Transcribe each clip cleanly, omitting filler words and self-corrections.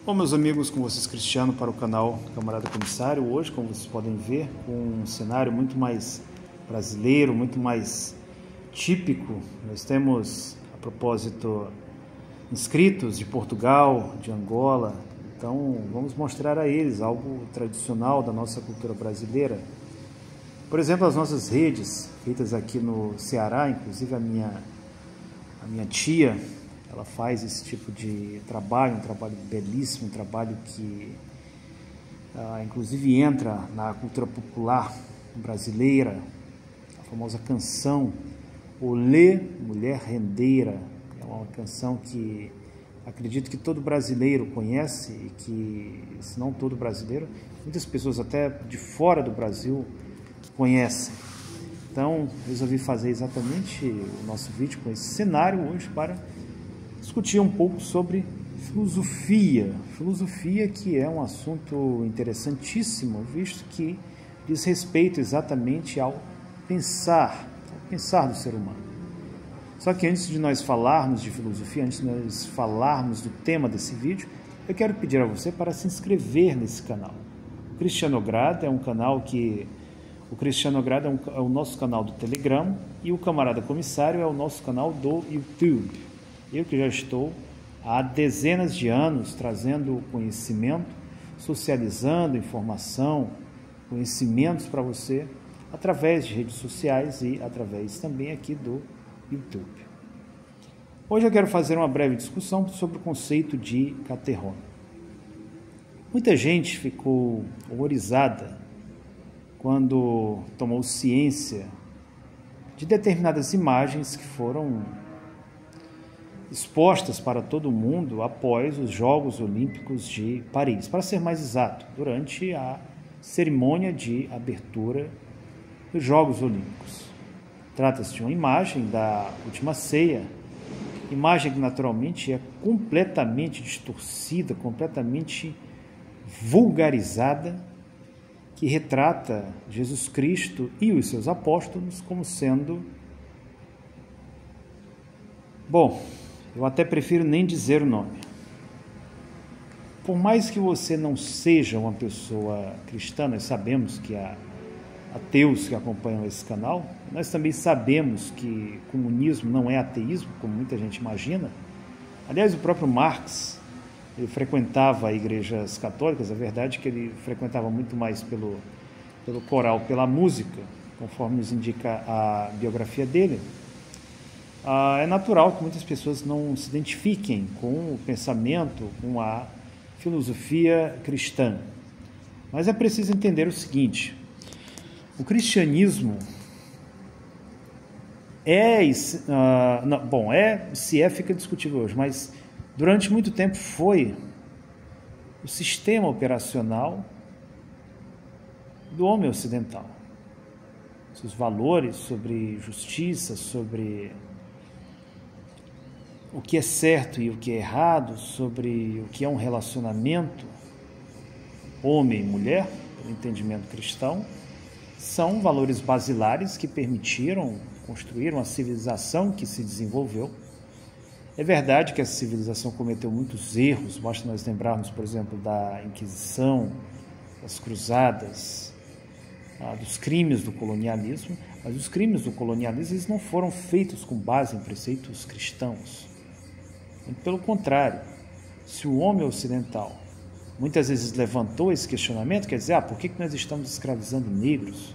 Bom, meus amigos, com vocês, Cristiano, para o canal Camarada Comissário. Hoje, como vocês podem ver, com um cenário muito mais brasileiro, muito mais típico. Nós temos, a propósito, inscritos de Portugal, de Angola. Então, vamos mostrar a eles algo tradicional da nossa cultura brasileira. Por exemplo, as nossas redes, feitas aqui no Ceará, inclusive a minha tia, ela faz esse tipo de trabalho, um trabalho belíssimo, um trabalho que inclusive entra na cultura popular brasileira, a famosa canção Olê, Mulher Rendeira. É uma canção que acredito que todo brasileiro conhece e que, se não todo brasileiro, muitas pessoas até de fora do Brasil conhecem. Então, resolvi fazer exatamente o nosso vídeo com esse cenário hoje para discutir um pouco sobre filosofia. Filosofia, que é um assunto interessantíssimo, visto que diz respeito exatamente ao pensar do ser humano. Só que antes de nós falarmos de filosofia, antes de nós falarmos do tema desse vídeo, eu quero pedir a você para se inscrever nesse canal. O Cristianogrado é um canal que... O Cristianogrado é o nosso canal do Telegram e o Camarada Comissário é o nosso canal do YouTube. Eu que já estou há dezenas de anos trazendo conhecimento, socializando informação, conhecimentos para você através de redes sociais e através também aqui do YouTube. Hoje eu quero fazer uma breve discussão sobre o conceito de caterhone. Muita gente ficou horrorizada quando tomou ciência de determinadas imagens que foram expostas para todo mundo após os Jogos Olímpicos de Paris, para ser mais exato, durante a cerimônia de abertura dos Jogos Olímpicos. Trata-se de uma imagem da Última Ceia, imagem que naturalmente é completamente distorcida, completamente vulgarizada, que retrata Jesus Cristo e os seus apóstolos como sendo... Bom, eu até prefiro nem dizer o nome. Por mais que você não seja uma pessoa cristã, nós sabemos que há ateus que acompanham esse canal, nós também sabemos que comunismo não é ateísmo, como muita gente imagina. Aliás, o próprio Marx, ele frequentava igrejas católicas. A verdade é que ele frequentava muito mais pelo coral, pela música, conforme nos indica a biografia dele. É natural que muitas pessoas não se identifiquem com o pensamento, com a filosofia cristã. Mas é preciso entender o seguinte: o cristianismo fica discutível hoje, mas durante muito tempo foi o sistema operacional do homem ocidental. Seus valores sobre justiça, sobre o que é certo e o que é errado, sobre o que é um relacionamento homem e mulher, pelo entendimento cristão, são valores basilares que permitiram construir uma civilização que se desenvolveu. É verdade que essa civilização cometeu muitos erros, basta nós lembrarmos, por exemplo, da Inquisição, das Cruzadas, dos crimes do colonialismo, mas os crimes do colonialismo eles não foram feitos com base em preceitos cristãos. Pelo contrário, se o homem ocidental muitas vezes levantou esse questionamento, quer dizer, por que nós estamos escravizando negros?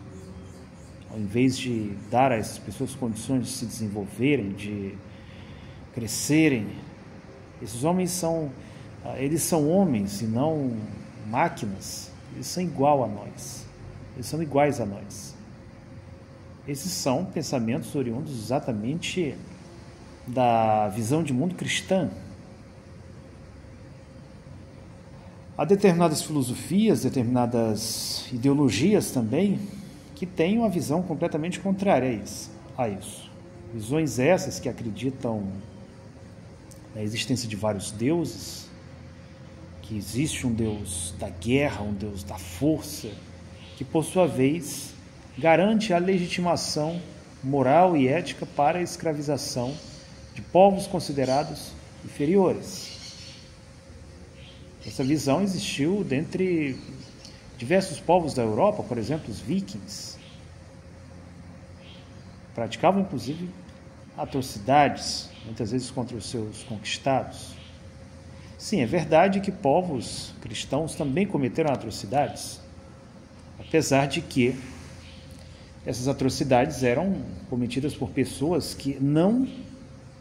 Ao invés de dar a essas pessoas condições de se desenvolverem, de crescerem, esses homens são homens e não máquinas. Eles são igual a nós, eles são iguais a nós. Esses são pensamentos oriundos exatamente da visão de mundo cristã. Há determinadas filosofias, determinadas ideologias também, que têm uma visão completamente contrária a isso. Visões essas que acreditam na existência de vários deuses, que existe um deus da guerra, um deus da força, que por sua vez garante a legitimação moral e ética para a escravização de povos considerados inferiores. Essa visão existiu dentre diversos povos da Europa, por exemplo, os vikings. Praticavam, inclusive, atrocidades, muitas vezes contra os seus conquistados. Sim, é verdade que povos cristãos também cometeram atrocidades, apesar de que essas atrocidades eram cometidas por pessoas que não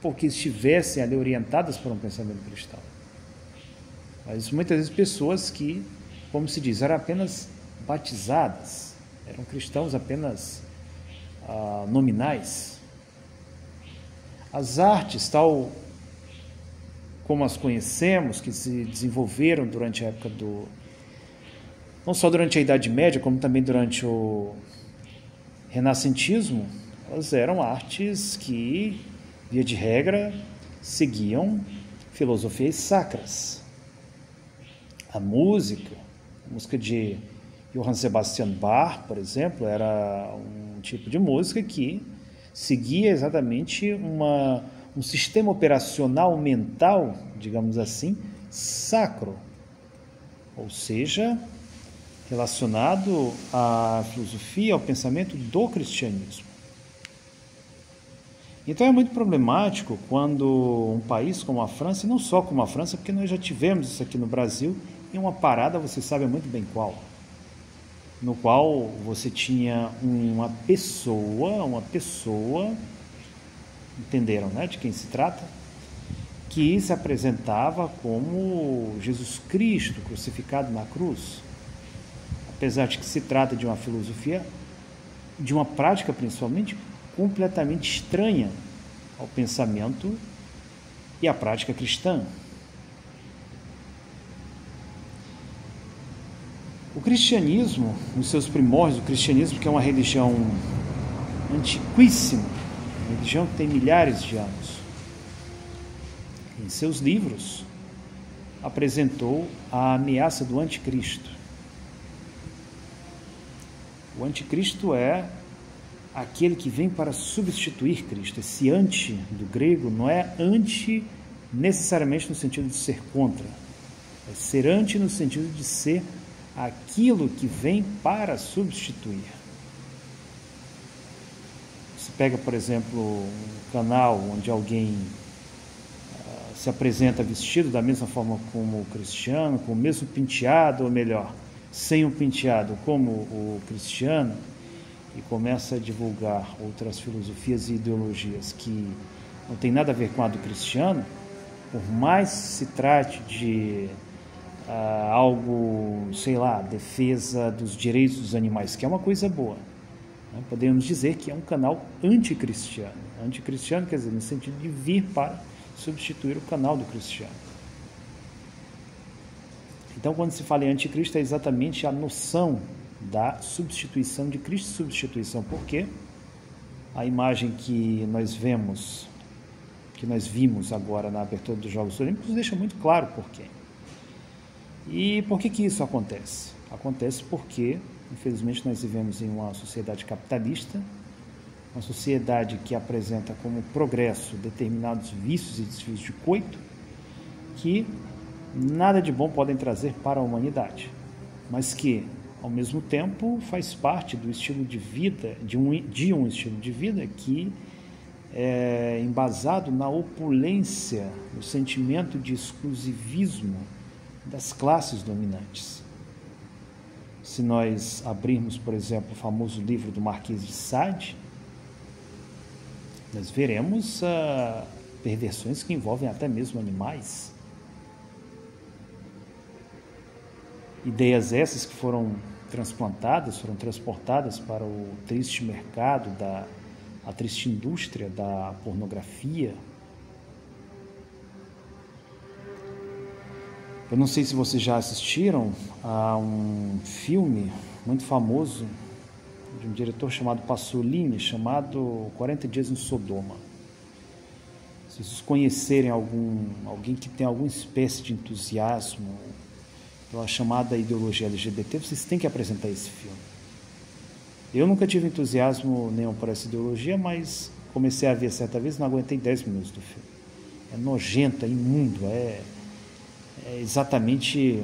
porque estivessem ali orientadas por um pensamento cristão, mas muitas vezes pessoas que, como se diz, eram apenas batizadas, eram cristãos apenas nominais. As artes, tal como as conhecemos, que se desenvolveram durante a época não só durante a Idade Média, como também durante o Renascentismo, elas eram artes que, via de regra, seguiam filosofias sacras. A música de Johann Sebastian Bach, por exemplo, era um tipo de música que seguia exatamente um sistema operacional mental, digamos assim, sacro, ou seja, relacionado à filosofia, ao pensamento do cristianismo. Então é muito problemático quando um país como a França, e não só como a França, porque nós já tivemos isso aqui no Brasil, em uma parada, você sabe muito bem qual, no qual você tinha uma pessoa, entenderam, né, de quem se trata, que se apresentava como Jesus Cristo crucificado na cruz, apesar de que se trata de uma filosofia, de uma prática principalmente, completamente estranha ao pensamento e à prática cristã. O cristianismo, nos seus primórdios, o cristianismo, que é uma religião antiquíssima, uma religião que tem milhares de anos, em seus livros apresentou a ameaça do anticristo. O anticristo é aquele que vem para substituir Cristo. Esse anti do grego não é anti necessariamente no sentido de ser contra, é ser anti no sentido de ser aquilo que vem para substituir. Você pega, por exemplo, um canal onde alguém se apresenta vestido da mesma forma como o cristiano, com o mesmo penteado, ou melhor, sem o penteado como o cristiano, e começa a divulgar outras filosofias e ideologias que não tem nada a ver com a do cristiano, por mais se trate de algo, sei lá, defesa dos direitos dos animais, que é uma coisa boa, né? Podemos dizer que é um canal anticristiano. Anticristiano quer dizer no sentido de vir para substituir o canal do cristiano. Então, quando se fala em anticristo, é exatamente a noção da substituição de Cristo. Substituição, porque a imagem que nós vimos agora na abertura dos Jogos Olímpicos deixa muito claro por quê. E por que isso acontece? Acontece porque, infelizmente, nós vivemos em uma sociedade capitalista, uma sociedade que apresenta como progresso determinados vícios e desvios de coito que nada de bom podem trazer para a humanidade, mas que, ao mesmo tempo, faz parte do estilo de vida, de um estilo de vida que é embasado na opulência, no sentimento de exclusivismo das classes dominantes. Se nós abrirmos, por exemplo, o famoso livro do Marquês de Sade, nós veremos perversões que envolvem até mesmo animais. Ideias essas que foram transportadas para o triste mercado, a triste indústria da pornografia. Eu não sei se vocês já assistiram a um filme muito famoso de um diretor chamado Pasolini, chamado 40 Dias em Sodoma. Se vocês conhecerem alguém que tem alguma espécie de entusiasmo pela chamada ideologia LGBT, vocês têm que apresentar esse filme. Eu nunca tive entusiasmo nenhum por essa ideologia, mas comecei a ver certa vez e não aguentei 10 minutos do filme. É nojento, é imundo, exatamente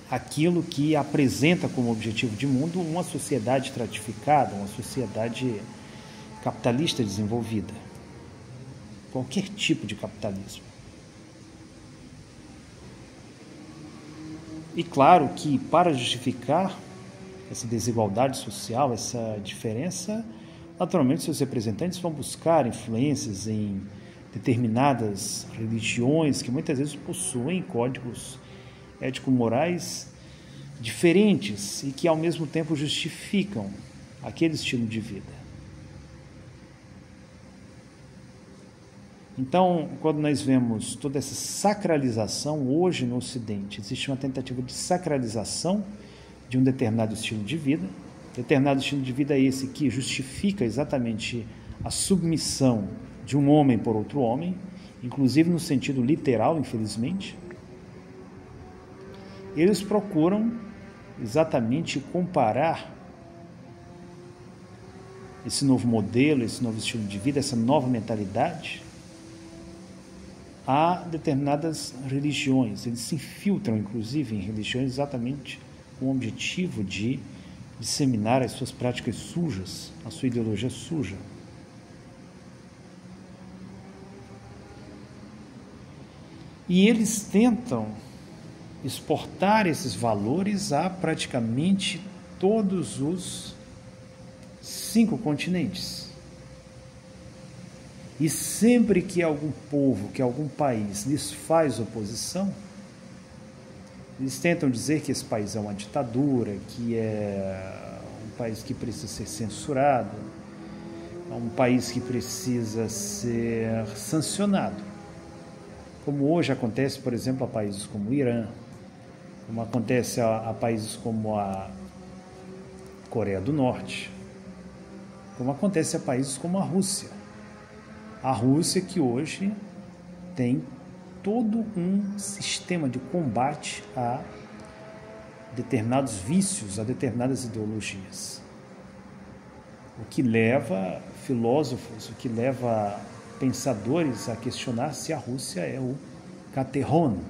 aquilo que apresenta como objetivo de mundo uma sociedade estratificada, uma sociedade capitalista desenvolvida. Qualquer tipo de capitalismo. E claro que para justificar essa desigualdade social, essa diferença, naturalmente seus representantes vão buscar influências em determinadas religiões que muitas vezes possuem códigos ético-morais diferentes e que ao mesmo tempo justificam aquele estilo de vida. Então, quando nós vemos toda essa sacralização hoje no Ocidente, existe uma tentativa de sacralização de um determinado estilo de vida. Determinado estilo de vida é esse que justifica exatamente a submissão de um homem por outro homem, inclusive no sentido literal, infelizmente. Eles procuram exatamente comparar esse novo modelo, esse novo estilo de vida, essa nova mentalidade a determinadas religiões. Eles se infiltram, inclusive, em religiões exatamente com o objetivo de disseminar as suas práticas sujas, a sua ideologia suja. E eles tentam exportar esses valores a praticamente todos os 5 continentes. E sempre que algum povo, que algum país lhes faz oposição, eles tentam dizer que esse país é uma ditadura, que é um país que precisa ser censurado, é um país que precisa ser sancionado. Como hoje acontece, por exemplo, a países como o Irã, como acontece a países como a Coreia do Norte, como acontece a países como a Rússia. A Rússia que hoje tem todo um sistema de combate a determinados vícios, a determinadas ideologias. O que leva filósofos, o que leva pensadores a questionar se a Rússia é o caterrono.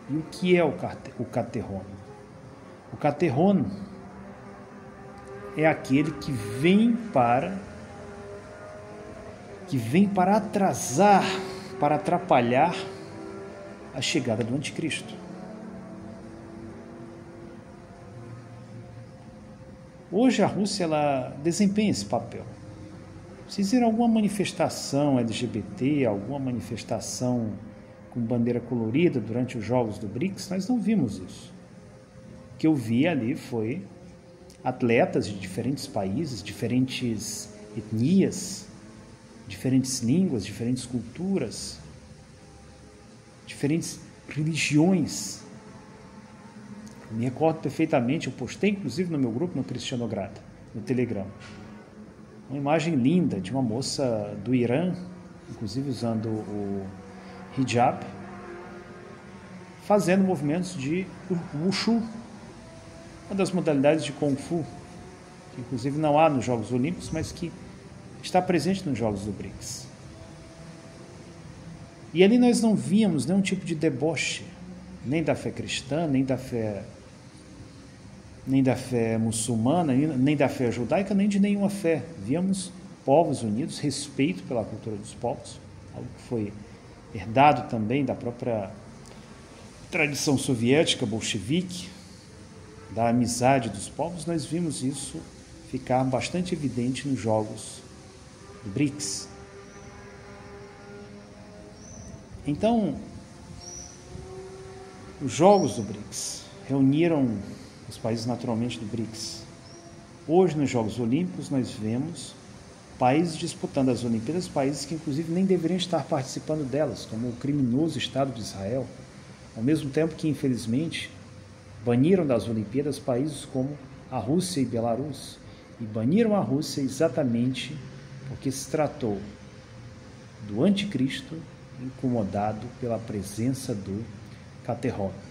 E o que é o caterrono? O caterrono é aquele que vem para atrasar, para atrapalhar a chegada do anticristo. Hoje a Rússia ela desempenha esse papel. Se fizer alguma manifestação LGBT, alguma manifestação com bandeira colorida durante os jogos do BRICS, nós não vimos isso. O que eu vi ali foi atletas de diferentes países, diferentes etnias, diferentes línguas, diferentes culturas, diferentes religiões. Eu me recordo perfeitamente, eu postei inclusive no meu grupo, no Cristianograta, no Telegram, uma imagem linda de uma moça do Irã, inclusive usando o hijab, fazendo movimentos de Wushu, uma das modalidades de Kung Fu, que inclusive não há nos Jogos Olímpicos, mas que está presente nos Jogos do BRICS. E ali nós não víamos nenhum tipo de deboche, nem da fé cristã, nem da fé muçulmana, nem da fé judaica, nem de nenhuma fé. Víamos povos unidos, respeito pela cultura dos povos, algo que foi herdado também da própria tradição soviética, bolchevique, da amizade dos povos. Nós vimos isso ficar bastante evidente nos Jogos do BRICS. Então, os Jogos do BRICS reuniram os países naturalmente do BRICS. Hoje, nos Jogos Olímpicos, nós vemos países disputando as Olimpíadas, países que inclusive nem deveriam estar participando delas, como o criminoso Estado de Israel, ao mesmo tempo que, infelizmente, baniram das Olimpíadas países como a Rússia e Belarus, e baniram a Rússia exatamente porque se tratou do anticristo incomodado pela presença do caterrono.